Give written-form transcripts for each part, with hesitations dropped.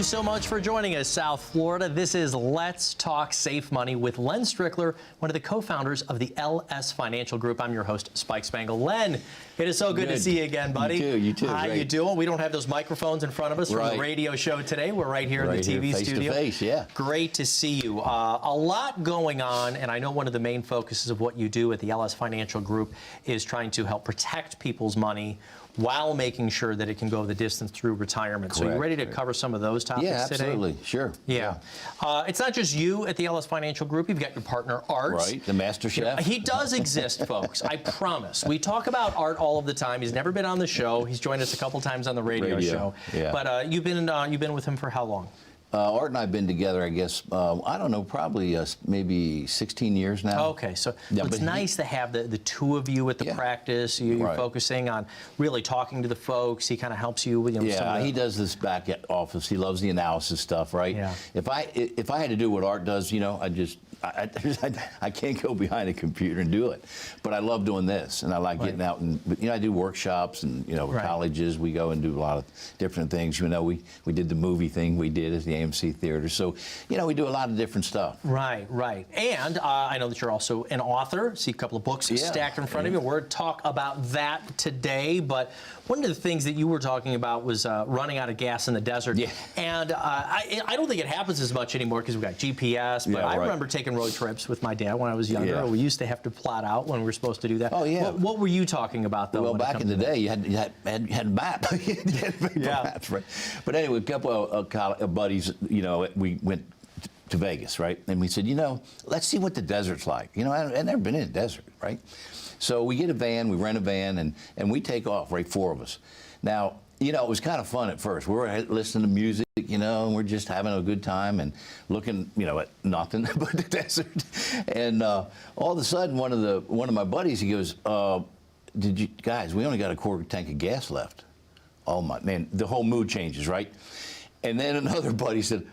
so much for joining us, South Florida. This is Let's Talk Safe Money with Len Strickler, one of the co-founders of the LS Financial Group. I'm your host, Spike Spangle. Len, it is so good to see you again, buddy. You too. How you doing? We don't have those microphones in front of us from the radio show today. We're right here in the TV studio. Face to face, yeah. Great to see you. A lot going on, and I know one of the main focuses of what you do at the LS Financial Group is trying to help protect people's money while making sure that it can go the distance through retirement. Correct. So you ready to cover some of those topics today? Yeah, absolutely. Sure. Yeah. It's not just you at the LS Financial Group. You've got your partner, Art. Right, the master chef. He does exist, folks. I promise. We talk about Art all of the time. He's never been on the show. He's joined us a couple times on the radio show. Yeah. But you've been with him for how long? Art and I have been together, I guess, I don't know, probably maybe 16 years now. Okay, so it's nice to have the two of you at the practice. You're focusing on really talking to the folks. He kind of helps you with, he does this back at office. He loves the analysis stuff, right? Yeah. If I had to do what Art does, I can't go behind a computer and do it. But I love doing this, and I like getting out and I do workshops and colleges. We go and do a lot of different things. We did the movie thing we did at the AMC Theater. So we do a lot of different stuff. Right. And I know that you're also an author. See a couple of books stacked in front of you. We're going to talk about that today. But one of the things that you were talking about was running out of gas in the desert. Yeah. And I don't think it happens as much anymore because we've got GPS. But I remember taking road trips with my dad when I was younger. Yeah. We used to have to plot out when we were supposed to do that. Oh, yeah. What were you talking about, though? Well, back in the day, you had a map. Maps, right? But anyway, a couple of buddies, we went to Vegas, right? And we said, let's see what the desert's like. I've never been in a desert, right? So we get a van, we rent a van, and we take off, right, 4 of us. Now, it was kind of fun at first. We were listening to music, and we're just having a good time and looking, at nothing but the desert. And all of a sudden, one of my buddies, he goes, guys, we only got a quarter tank of gas left. Oh my man, the whole mood changes, right? And then another buddy said,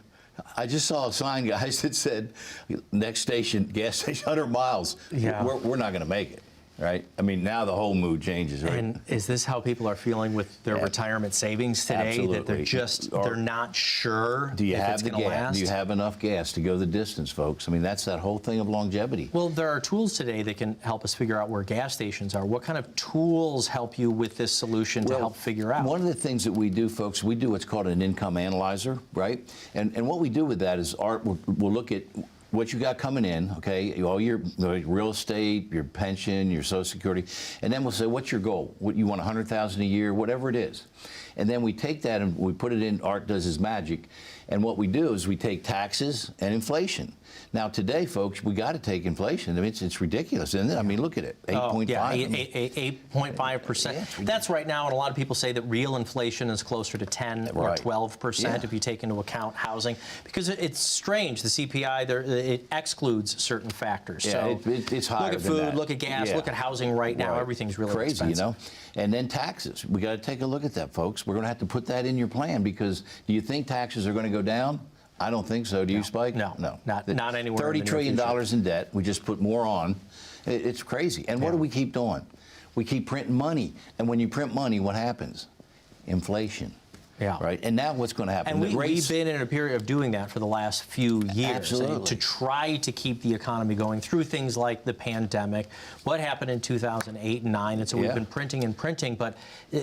I just saw a sign, guys, that said, next station, gas station, 100 miles. Yeah. We're not going to make it. Right? I mean, now the whole mood changes, right? And is this how people are feeling with their retirement savings today? Absolutely. That they're not sure if it's going to last? Do you have enough gas to go the distance, folks? I mean, that's that whole thing of longevity. Well, there are tools today that can help us figure out where gas stations are. What kind of tools help you with this solution to help figure out? One of the things that we do, folks, we do what's called an income analyzer, right? And what we do with that is we'll look at what you got coming in, okay, all your real estate, your pension, your Social Security, and then we'll say, what's your goal? What you want, $100,000 a year, whatever it is. And then we take that and we put it in, Art does his magic, and what we do is we take taxes and inflation. Now today, folks, we got to take inflation. I mean, it's ridiculous, isn't it? I mean, look at it, 8.5. Yeah, 8.5%. That's right now, and a lot of people say that real inflation is closer to 10 or 12% if you take into account housing, because it's strange. The CPI, it excludes certain factors. Yeah, so it's higher look at food, look at gas, look at housing right now. Everything's really crazy, expensive. And then taxes. We got to take a look at that, folks. We're going to have to put that in your plan, because do you think taxes are going to go down? I don't think so. Do you, Spike? No, not anywhere. $30 trillion in debt. We just put more on. It's crazy. And what do we keep doing? We keep printing money. And when you print money, what happens? Inflation. Yeah. Right. And now what's going to happen? And we've been in a period of doing that for the last few years. Absolutely. To try to keep the economy going through things like the pandemic, what happened in 2008 and 9. And so we've been printing and printing, but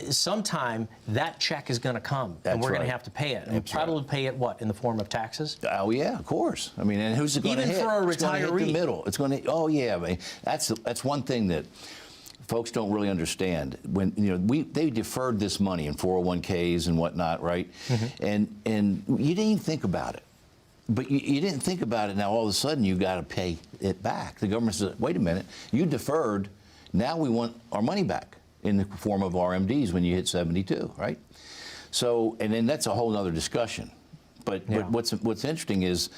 sometime that check is going to come and we're going to have to pay it. And we'll probably pay it, what, in the form of taxes? Oh, yeah, of course. I mean, and who's it going to hit? Even for a retiree. It's going to hit the middle. It's going to, oh, yeah. I mean, that's one thing that folks don't really understand. When they deferred this money in 401ks and whatnot, right? And you didn't even think about it. But you didn't think about it. Now all of a sudden you got to pay it back. The government says, wait a minute, you deferred. Now we want our money back in the form of RMDs when you hit 72, right? So, and then that's a whole other discussion. But what's interesting is,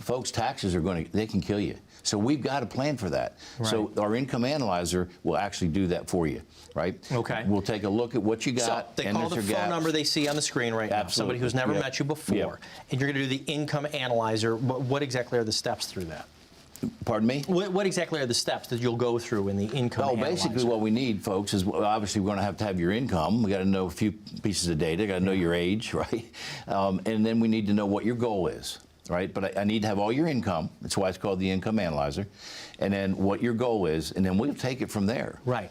folks, taxes they can kill you. So we've got a plan for that. Right. So our income analyzer will actually do that for you, right? Okay. We'll take a look at what you got. So they call the phone number they see on the screen right now, somebody who's never met you before, and you're going to do the income analyzer. What exactly are the steps through that? Pardon me? What exactly are the steps that you'll go through in the income analyzer? Basically what we need, folks, is obviously we're going to have your income. We got to know a few pieces of data. Got to know your age, right? And then we need to know what your goal is, right? But I need to have all your income. That's why it's called the income analyzer. And then what your goal is, and then we'll take it from there. Right.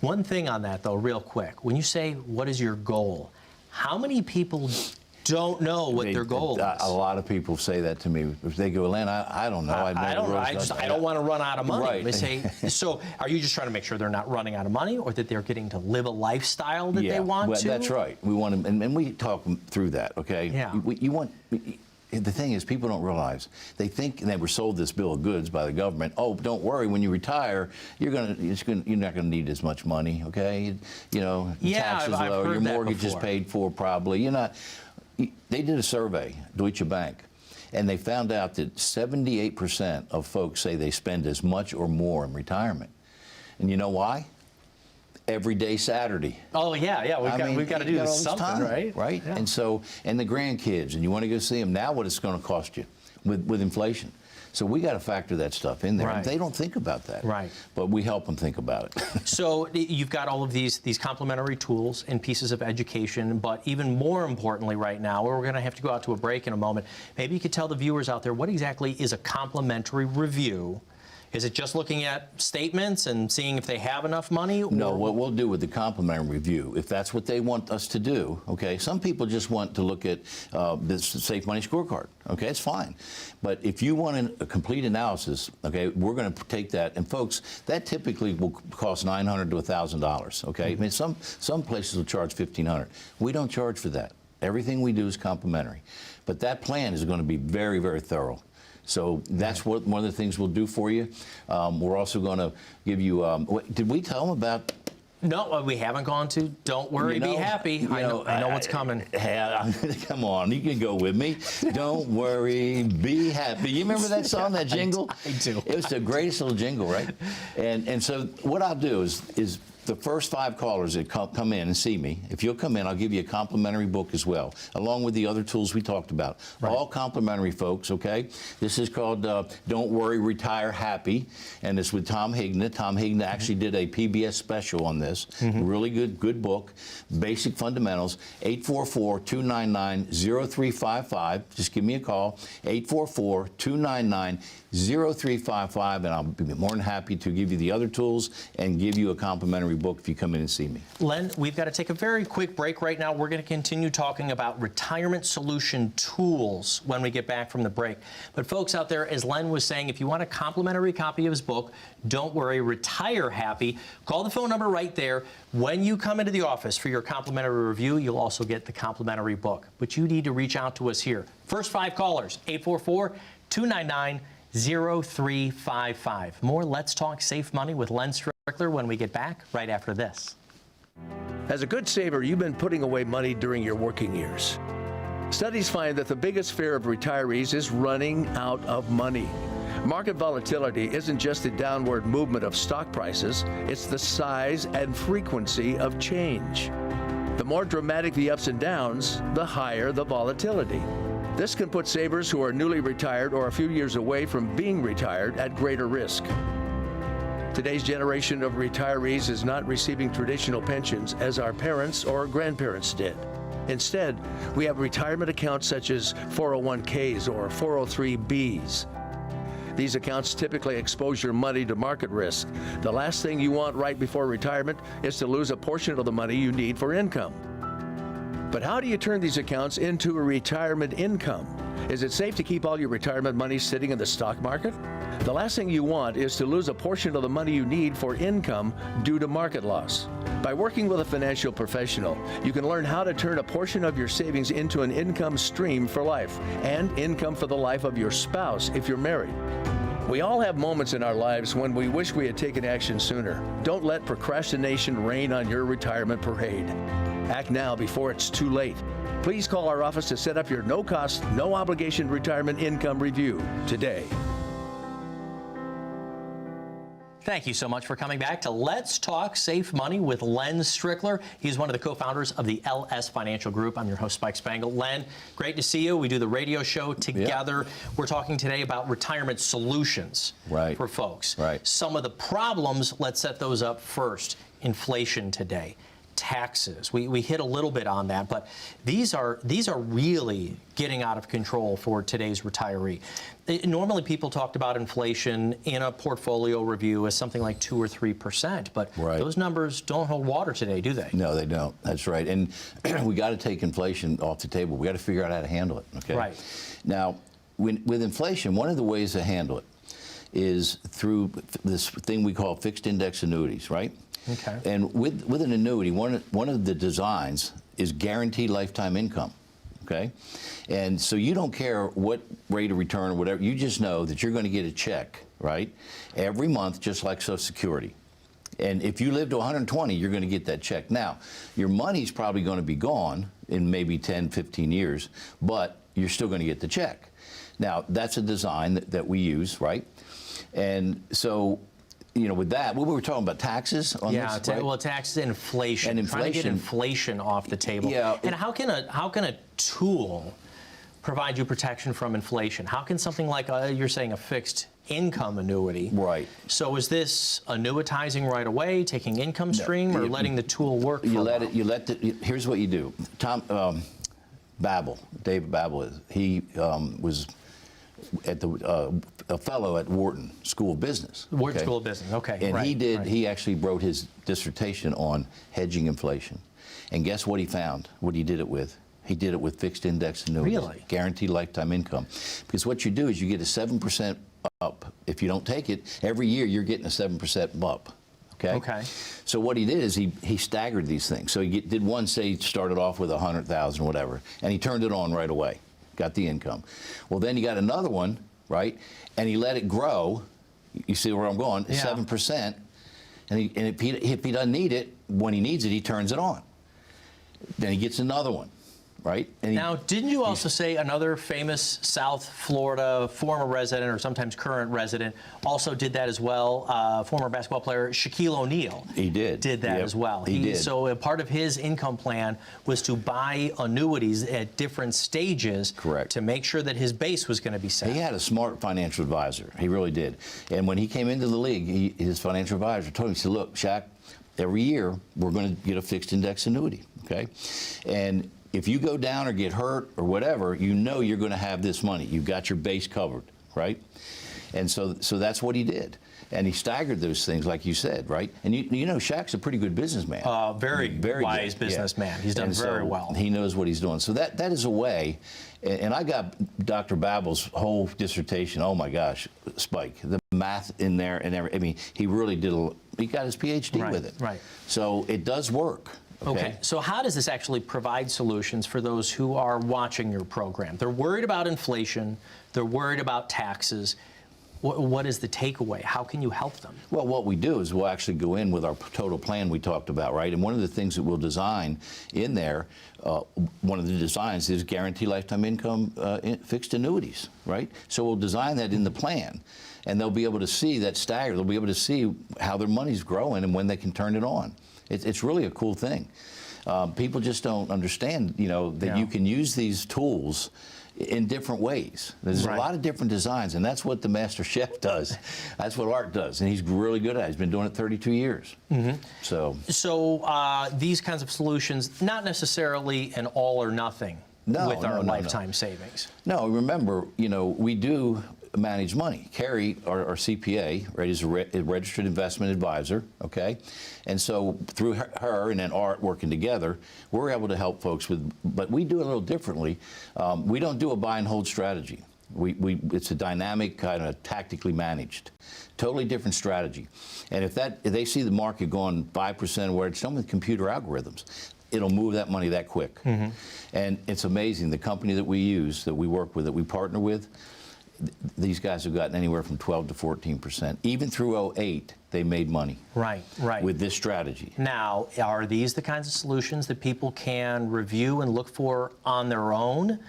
One thing on that, though, real quick. When you say, what is your goal, how many people don't know what their goal is? A lot of people say that to me. If they go, Len, I don't know. I don't want to run out of money. Right. They say, so are you just trying to make sure they're not running out of money, or that they're getting to live a lifestyle that they want to? That's right. We want to, and we talk through that, okay? Yeah. The thing is, people don't realize. They think they were sold this bill of goods by the government. Oh, don't worry. When you retire, you're not going to need as much money. Okay, taxes low. Your mortgage is paid for. Probably. You're not. They did a survey, 𝗬𝗎, and they found out that 78% of folks say they spend as much or more in retirement. And you know why? Every day Saturday. Oh yeah, we've got to do something, right? Right. Yeah. And the grandkids, and you want to go see them now. What it's going to cost you with inflation. So we got to factor that stuff in there. Right. They don't think about that. Right. But we help them think about it. So you've got all of these complementary tools and pieces of education, but even more importantly right now, we're going to have to go out to a break in a moment. Maybe you could tell the viewers out there, what exactly is a complimentary review? Is it just looking at statements and seeing if they have enough money? No, what we'll do with the complimentary review, if that's what they want us to do, okay, some people just want to look at this Safe Money Scorecard, okay, it's fine. But if you want a complete analysis, okay, we're going to take that, and folks, that typically will cost $900 to $1,000, okay? I mean, some places will charge $1,500. We don't charge for that. Everything we do is complimentary. But that plan is going to be very, very thorough. So that's one of the things we'll do for you. We're also going to give you, did we tell them about? No, we haven't gone to. Don't worry, be happy. I know what's coming. Come on, you can go with me. Don't worry, be happy. You remember that song, that jingle? I do. It was the greatest little jingle, right? And so what I'll do is the first 5 callers that come in and see me, if you'll come in, I'll give you a complimentary book as well, along with the other tools we talked about. Right. All complimentary, folks, okay? This is called Don't Worry, Retire Happy, and it's with Tom Higna. Tom Higna actually did a PBS special on this. Really good book. Basic fundamentals. 844-299-0355. Just give me a call. 844-299-0355, and I'll be more than happy to give you the other tools and give you a complimentary book if you come in and see me. Len, we've got to take a very quick break right now. We're going to continue talking about retirement solution tools when we get back from the break. But folks out there, as Len was saying, if you want a complimentary copy of his book, Don't Worry, Retire Happy, call the phone number right there. When you come into the office for your complimentary review, you'll also get the complimentary book. But you need to reach out to us here. First 5 callers, 844-299-0355. More Let's Talk Safe Money with Len Strickler when we get back right after this. As a good saver, you've been putting away money during your working years. Studies find that the biggest fear of retirees is running out of money. Market volatility isn't just the downward movement of stock prices, it's the size and frequency of change. The more dramatic the ups and downs, the higher the volatility. This can put savers who are newly retired or a few years away from being retired at greater risk. Today's generation of retirees is not receiving traditional pensions as our parents or grandparents did. Instead, we have retirement accounts such as 401ks or 403bs. These accounts typically expose your money to market risk. The last thing you want right before retirement is to lose a portion of the money you need for income. But how do you turn these accounts into a retirement income? Is it safe to keep all your retirement money sitting in the stock market? The last thing you want is to lose a portion of the money you need for income due to market loss. By working with a financial professional, you can learn how to turn a portion of your savings into an income stream for life and income for the life of your spouse if you're married. We all have moments in our lives when we wish we had taken action sooner. Don't let procrastination reign on your retirement parade. Act now before it's too late. Please call our office to set up your no-cost, no-obligation retirement income review today. Thank you so much for coming back to Let's Talk Safe Money with Len Strickler. He's one of the co-founders of the LS Financial Group. I'm your host, Spike Spangle. Len, great to see you. We do the radio show together. Yeah. We're talking today about retirement solutions for folks. Some of the problems, let's set those up first. Inflation today. Taxes. We hit a little bit on that, but these are really getting out of control for today's retiree. Normally, people talked about inflation in a portfolio review as something like 2 or 3%, but those numbers don't hold water today, do they? No, they don't. That's right. And we got to take inflation off the table. We got to figure out how to handle it. Okay. Right. Now, with inflation, one of the ways to handle it is through this thing we call fixed index annuities, right? Okay. And with an annuity, one of the designs is guaranteed lifetime income, okay? And so you don't care what rate of return or whatever, you just know that you're going to get a check, right, every month, just like Social Security. And if you live to 120, you're going to get that check. Now, your money's probably going to be gone in maybe 10, 15 years, but you're still going to get the check. Now, that's a design that we use, right? And so, you know, with that, we were talking about taxes on this, right? Well, taxes and inflation. And inflation. Trying to get inflation off the table. Yeah. And how can a tool provide you protection from inflation? How can something like you're saying a fixed income annuity? Right. So is this annuitizing right away, taking income stream, or letting the tool work? Here's what you do. David Babel, he was at a fellow at Wharton School of Business. Wharton School of Business, okay. And he actually wrote his dissertation on hedging inflation. And guess what he found, what he did it with? He did it with fixed index annuities. Really? Guaranteed lifetime income. Because what you do is you get a 7% up. If you don't take it, every year you're getting a 7% up. Okay. So what he did is he staggered these things. So he did one, say he started off with 100,000 or whatever, and he turned it on right away. Got the income. Well, then he got another one, right? And he let it grow. You see where I'm going? 7%. And if he doesn't need it, when he needs it, he turns it on. Then he gets another one, right? And now, didn't you also say another famous South Florida former resident, or sometimes current resident, also did that as well? Former basketball player Shaquille O'Neal. He did. Did that as well. He did. So a part of his income plan was to buy annuities at different stages. Correct. To make sure that his base was going to be set. He had a smart financial advisor. He really did. And when he came into the league, his financial advisor told him, he said, look, Shaq, every year we're going to get a fixed index annuity, okay? And if you go down or get hurt or whatever, you know you're going to have this money. You've got your base covered, right? And so that's what he did. And he staggered those things, like you said, right? And you know, Shaq's a pretty good businessman. Very wise businessman. He's done very well. He knows what he's doing. So that is a way. And I got Dr. Babel's whole dissertation. Oh my gosh, Spike, the math in there and everything. I mean, he really did. He got his PhD with it. Right. So it does work. Okay, so how does this actually provide solutions for those who are watching your program? They're worried about inflation, they're worried about taxes. What is the takeaway? How can you help them? Well, what we do is we'll actually go in with our total plan we talked about, right? And one of the things that we'll design in there, one of the designs is guaranteed lifetime income fixed annuities, right? So we'll design that in the plan, and they'll be able to see that stagger. They'll be able to see how their money's growing and when they can turn it on. It's really a cool thing. People just don't understand, you know, that you can use these tools in different ways. There's a lot of different designs, and that's what the master chef does. That's what Art does, and he's really good at it. He's been doing it 32 years. So these kinds of solutions, not necessarily an all or nothing with our lifetime savings. No, remember, you know, we do manage money. Carrie, our CPA, right, is a registered investment advisor, okay? And so through her and then Art working together, we're able to help folks with, but we do it a little differently. We don't do a buy and hold strategy. It's a dynamic, kind of tactically managed, totally different strategy. And if they see the market going 5% where it's done with computer algorithms, it'll move that money that quick. And it's amazing. The company that we use, that we work with, that we partner with, these guys have gotten anywhere from 12 to 14%. Even through 08, they made money. Right. With this strategy. Now, are these the kinds of solutions that people can review and look for on their own?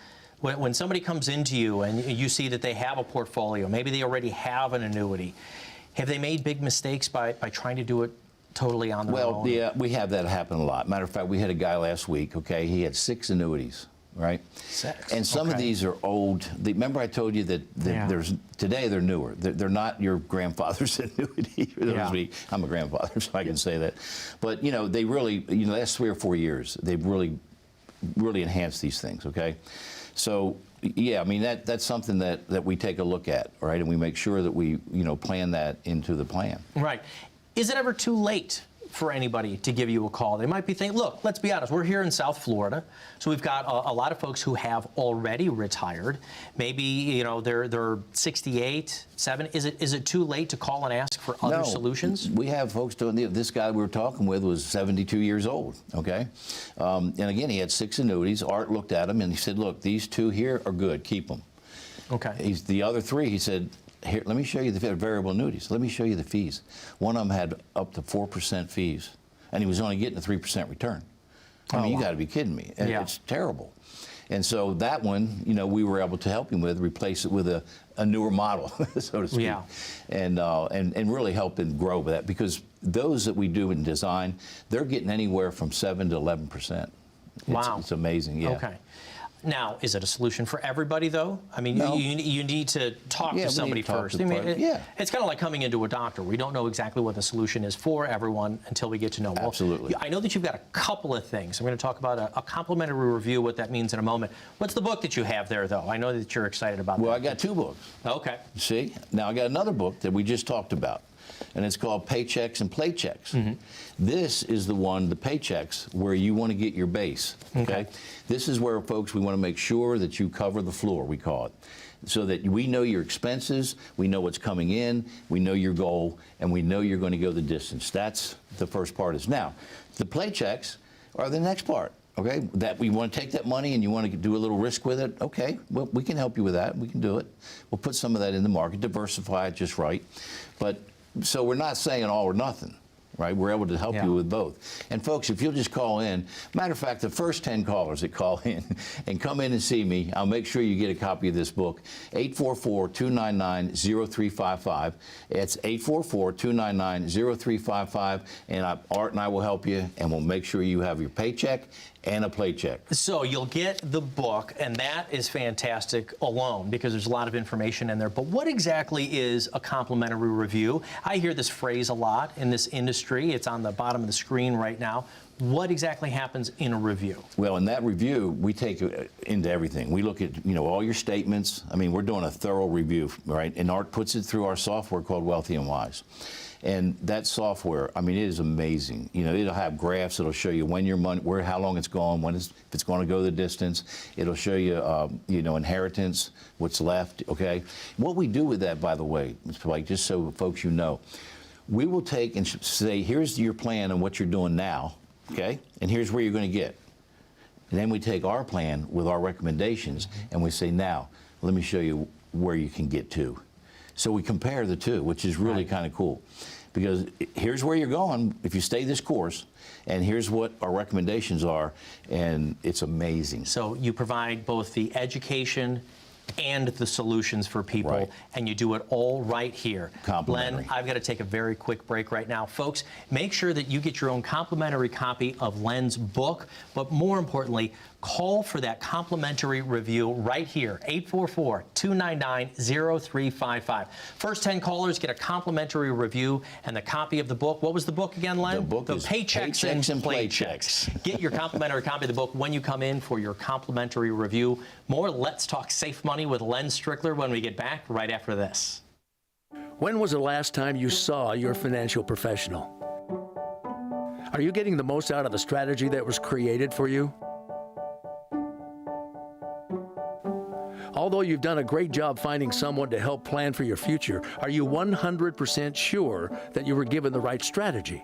When somebody comes into you and you see that they have a portfolio, maybe they already have an annuity, Have they made big mistakes by trying to do it totally on their own? Well, yeah, we have that happen a lot. Matter of fact, we had a guy last week, okay, he had 6 annuities, right? 6. And some of these are old. Remember I told you that today they're newer. They're not your grandfather's annuity. I'm a grandfather, so I can say that. But, you know, they really, the last 3 or 4 years, they've really enhanced these things, okay? So, yeah, I mean, that's something that we take a look at, right? And we make sure that we, plan that into the plan. Right. Is it ever too late for anybody to give you a call? They might be thinking, look, let's be honest, we're here in South Florida, so we've got a lot of folks who have already retired. Maybe, they're 68, 7. Is it too late to call and ask for other solutions? We have folks doing this guy we were talking with was 72 years old, okay? And again, he had 6 annuities. Art looked at them and he said, look, these 2 here are good, keep them. Okay. The other 3, he said, here, let me show you the variable annuities. Let me show you the fees. One of them had up to 4% fees, and he was only getting a 3% return. I mean, you got to be kidding me. It's terrible. And so that one, we were able to help him replace it with a newer model, so to speak, and really help him grow with that, because those that we do in design, they're getting anywhere from 7 to 11%. Wow. It's amazing, yeah. Okay. Now, is it a solution for everybody, though? I mean, you need to talk to somebody first. It's kind of like coming into a doctor. We don't know exactly what the solution is for everyone until we get to know. Absolutely. Well, I know that you've got a couple of things. I'm going to talk about a complimentary review, what that means in a moment. What's the book that you have there, though? I know that you're excited about that. Well, I got 2 books. Okay. See? Now, I got another book that we just talked about, and it's called Paychecks and Playchecks. This is the one, the paychecks, where you want to get your base, okay? This is where, folks, we want to make sure that you cover the floor, we call it, so that we know your expenses, we know what's coming in, we know your goal, and we know you're going to go the distance. That's the first part is. Now, the playchecks are the next part. Okay, that we want to take that money and you want to do a little risk with it. Okay, well, we can help you with that. We can do it. We'll put some of that in the market, diversify it just right. But so we're not saying all or nothing, right? We're able to help you with both. And folks, if you'll just call in, matter of fact, the first 10 callers that call in and come in and see me, I'll make sure you get a copy of this book, 844-299-0355. It's 844-299-0355, and Art and I will help you, and we'll make sure you have your paycheck and a playcheck. So you'll get the book, and that is fantastic alone because there's a lot of information in there. But what exactly is a complimentary review? I hear this phrase a lot in this industry. It's on the bottom of the screen right now. What exactly happens in a review? Well, in that review, we take into everything. We look at, all your statements. I mean, we're doing a thorough review, right? And Art puts it through our software called Wealthy and Wise. And that software, I mean, it is amazing. It'll have graphs. It'll show you when your money, how long it's gone, if it's going to go the distance. It'll show you, inheritance, what's left. Okay. What we do with that, by the way, like just so folks we will take and say, here's your plan and what you're doing now. Okay. And here's where you're going to get. And then we take our plan with our recommendations and we say, now, let me show you where you can get to. So we compare the two, which is really kind of cool. Because here's where you're going if you stay this course, and here's what our recommendations are, and it's amazing. So you provide both the education and the solutions for people, and you do it all right here. Len, I've got to take a very quick break right now. Folks, make sure that you get your own complimentary copy of Len's book, but more importantly, call for that complimentary review right here, 844-299-0355. First 10 callers get a complimentary review and the copy of the book. What was the book again, Len? The book is Paychecks and Playchecks. Get your complimentary copy of the book when you come in for your complimentary review. More Let's Talk Safe Money with Len Strickler when we get back right after this. When was the last time you saw your financial professional? Are you getting the most out of the strategy that was created for you? Although you've done a great job finding someone to help plan for your future, are you 100% sure that you were given the right strategy?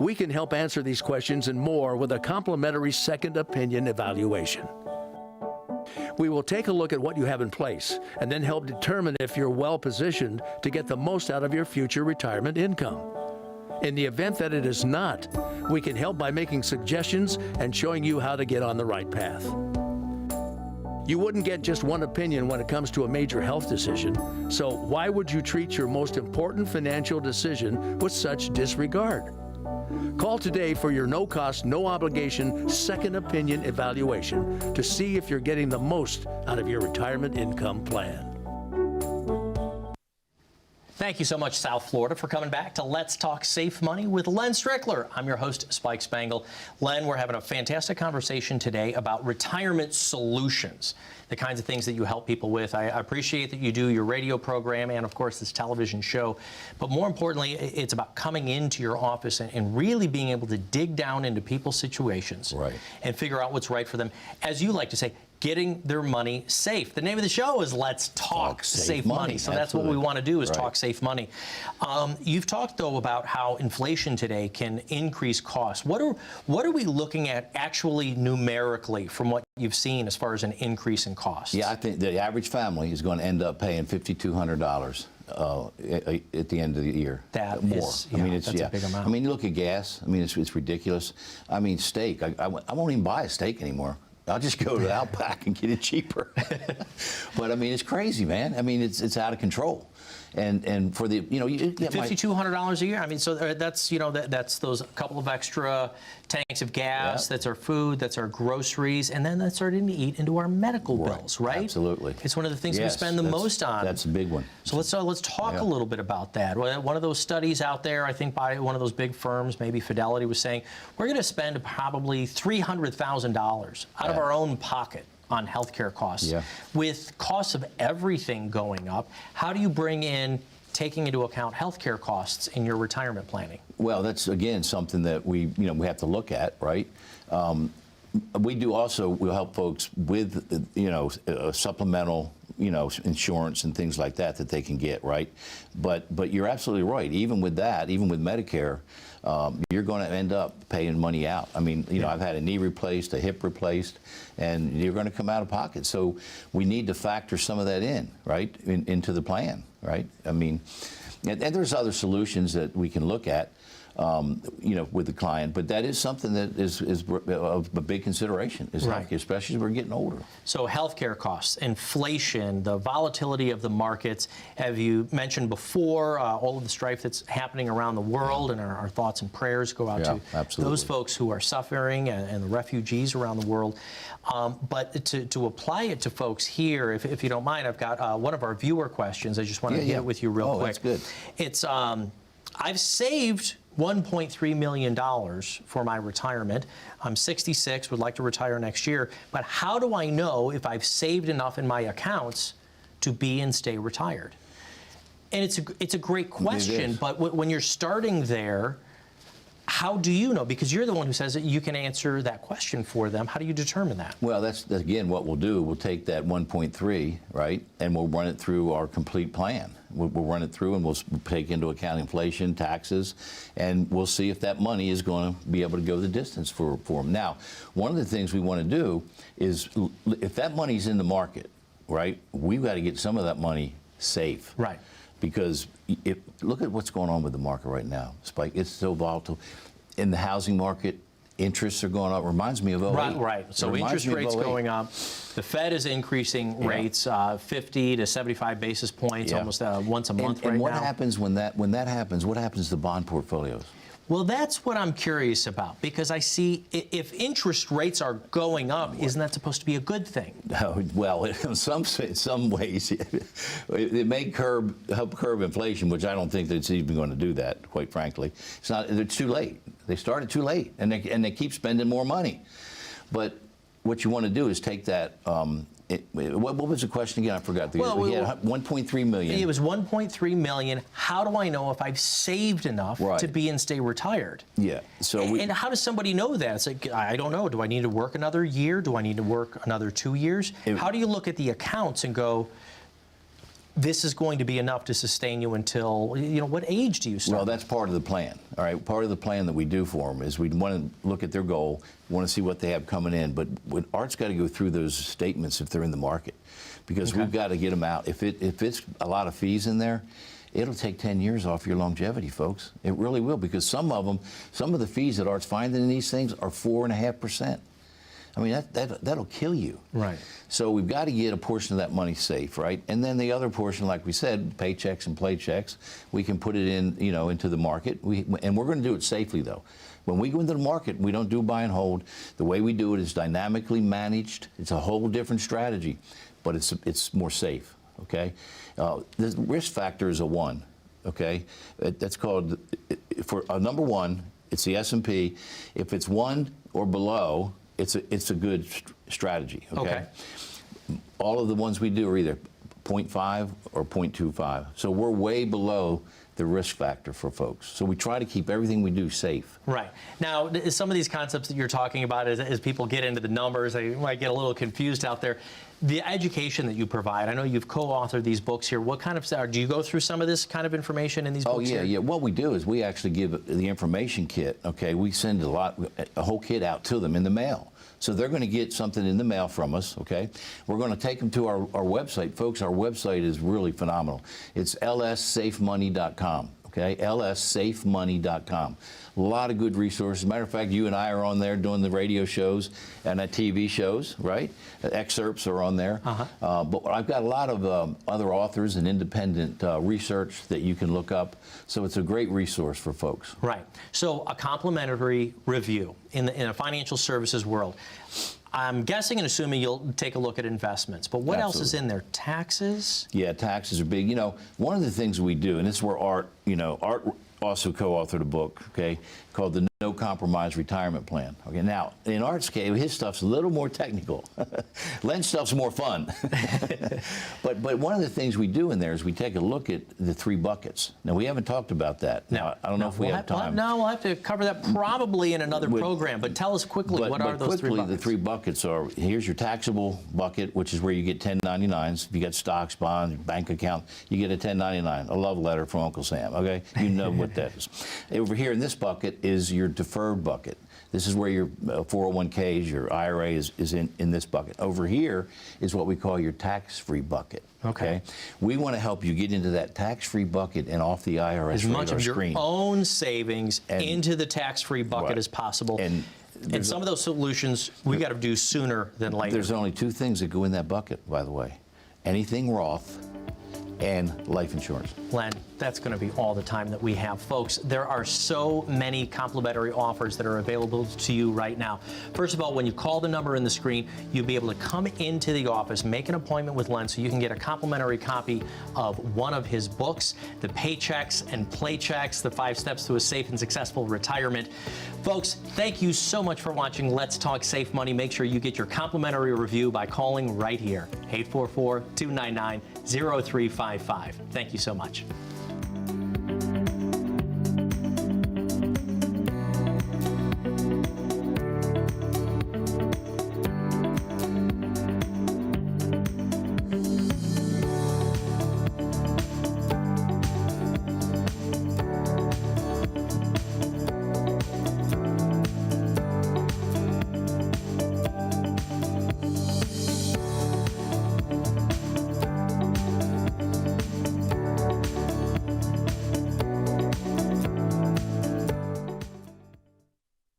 We can help answer these questions and more with a complimentary second opinion evaluation. We will take a look at what you have in place and then help determine if you're well positioned to get the most out of your future retirement income. In the event that it is not, we can help by making suggestions and showing you how to get on the right path. You wouldn't get just one opinion when it comes to a major health decision. So why would you treat your most important financial decision with such disregard? Call today for your no-cost, no-obligation second opinion evaluation to see if you're getting the most out of your retirement income plan. Thank you so much, South Florida, for coming back to Let's Talk Safe Money with Len Strickler. I'm your host, Spike Spangle. Len, we're having a fantastic conversation today about retirement solutions, the kinds of things that you help people with. I appreciate that you do your radio program and, of course, this television show. But more importantly, it's about coming into your office and really being able to dig down into people's situations and figure out what's right for them. As you like to say, getting their money safe. The name of the show is Let's Talk Safe Money. So that's what we want to do, is talk safe money. You've talked, though, about how inflation today can increase costs. What are we looking at actually numerically from what you've seen as far as an increase in costs? Yeah, I think the average family is going to end up paying $5,200 at the end of the year. That more. Is, yeah, I mean, it's a big amount. I mean, you look at gas. I mean, it's ridiculous. I mean, steak. I won't even buy a steak anymore. I'll just go to the Outback and get it cheaper. But I mean, it's crazy, man. I mean, it's out of control. And for the, you get $5,200 a year. I mean, so that's, that's those couple of extra tanks of gas. That's our food. That's our groceries, and then that's starting to eat into our medical bills, right? Absolutely. It's one of the things we spend the most on. That's a big one. So let's talk a little bit about that. One of those studies out there, I think by one of those big firms, maybe Fidelity, was saying we're going to spend probably $300,000 out of our own pocket on healthcare costs. With costs of everything going up, how do you bring in taking into account healthcare costs in your retirement planning? Well, that's again something that we have to look at, right? We do also, we'll help folks with supplemental insurance and things like that they can get, right? But you're absolutely right. Even with that, even with Medicare, you're going to end up paying money out. I mean, I've had a knee replaced, a hip replaced, and you're going to come out of pocket. So we need to factor some of that in, right, into the plan, right? I mean, and there's other solutions that we can look at, with the client, but that is something that is of a big consideration, especially as we're getting older. So healthcare costs, inflation, the volatility of the markets, have you mentioned before, all of the strife that's happening around the world, and our thoughts and prayers go out to those folks who are suffering and the refugees around the world. But to apply it to folks here, if you don't mind, I've got one of our viewer questions. I just want to hit it with you real quick. That's good. It's, I've saved $1.3 million for my retirement. I'm 66, would like to retire next year, but how do I know if I've saved enough in my accounts to be and stay retired? And it's a great question, but when you're starting there, how do you know? Because you're the one who says that you can answer that question for them. How do you determine that? Well, that's again what we'll do. We'll take that 1.3, right, and we'll run it through our complete plan. We'll run it through, and we'll take into account inflation, taxes, and we'll see if that money is going to be able to go the distance for them. Now, one of the things we want to do is, if that money's in the market, right, we've got to get some of that money safe. Right. Because look at what's going on with the market right now, Spike. It's so volatile. In the housing market, interests are going up. Reminds me of 08. Right. So interest rates going up. The Fed is increasing rates 50 to 75 basis points almost once a month right now. And what happens when that happens? What happens to bond portfolios? Well, that's what I'm curious about, because I see if interest rates are going up, isn't that supposed to be a good thing? No, well, in some ways, it may help curb inflation, which I don't think that it's even going to do that, quite frankly. It's too late. They started too late, and they keep spending more money. But what you want to do is take that. What was the question again? I forgot. Well, we had 1.3 million. It was 1.3 million. How do I know if I've saved enough to be and stay retired? Yeah. So and how does somebody know that? It's like, I don't know. Do I need to work another year? Do I need to work another 2 years? How do you look at the accounts and go, this is going to be enough to sustain you until, what age do you start? Well, that's part of the plan. All right, part of the plan that we do for them is we want to look at their goal, we want to see what they have coming in, but Art's got to go through those statements if they're in the market, because we've got to get them out. If it's a lot of fees in there, it'll take 10 years off your longevity, folks. It really will, because some of the fees that Art's finding in these things are 4.5%. I mean, that'll kill you. Right. So we've got to get a portion of that money safe, right? And then the other portion, like we said, paychecks and playchecks, we can put it in, into the market. And we're going to do it safely, though. When we go into the market, we don't do buy and hold. The way we do it is dynamically managed. It's a whole different strategy, but it's more safe, okay? The risk factor is a 1, okay? That's called, for number 1, it's the S&P. If it's 1 or below, it's a good strategy, okay? All of the ones we do are either 0.5 or 0.25. So we're way below the risk factor for folks. So we try to keep everything we do safe. Right. Now, some of these concepts that you're talking about, as people get into the numbers, they might get a little confused out there. The education that you provide, I know you've co-authored these books here. What kind of, do you go through some of this kind of information in these books here? Yeah. What we do is we actually give the information kit, okay? We send a whole kit out to them in the mail. So they're going to get something in the mail from us, okay? We're going to take them to our website. Folks, our website is really phenomenal. It's lssafemoney.com, okay? lssafemoney.com. A lot of good resources. Matter of fact, you and I are on there doing the radio shows and TV shows, right? Excerpts are on there. But I've got a lot of other authors and independent research that you can look up. So it's a great resource for folks. Right. So a complimentary review in a financial services world. I'm guessing and assuming you'll take a look at investments, but what else is in there? Taxes? Yeah, taxes are big. One of the things we do, and this is where Art also co-authored a book, okay, called the No Compromise Retirement Plan. Okay, now, in Art's case, his stuff's a little more technical. Len's stuff's more fun. but one of the things we do in there is we take a look at the 3 buckets. Now, we haven't talked about that. No, I don't know if we have time. No, we'll have to cover that probably in another program, but tell us quickly, what are those 3 buckets? The 3 buckets are, here's your taxable bucket, which is where you get 1099s. If you got stocks, bonds, bank account, you get a 1099, a love letter from Uncle Sam, okay? You know what that is. Over here in this bucket is your deferred bucket. This is where your 401ks, your IRA is in this bucket. Over here is what we call your tax-free bucket. Okay. We want to help you get into that tax-free bucket and off the IRS as much of your screen. own savings into the tax-free bucket as possible. And some of those solutions we got to do sooner than later. There's only 2 things that go in that bucket, by the way. Anything Roth and life insurance. Len, that's going to be all the time that we have. Folks, there are so many complimentary offers that are available to you right now. First of all, when you call the number in the screen, you'll be able to come into the office, make an appointment with Len so you can get a complimentary copy of one of his books, The Paychecks and Playchecks, The 5 Steps to a Safe and Successful Retirement. Folks, thank you so much for watching Let's Talk Safe Money. Make sure you get your complimentary review by calling right here, 844-299-0355. Thank you so much.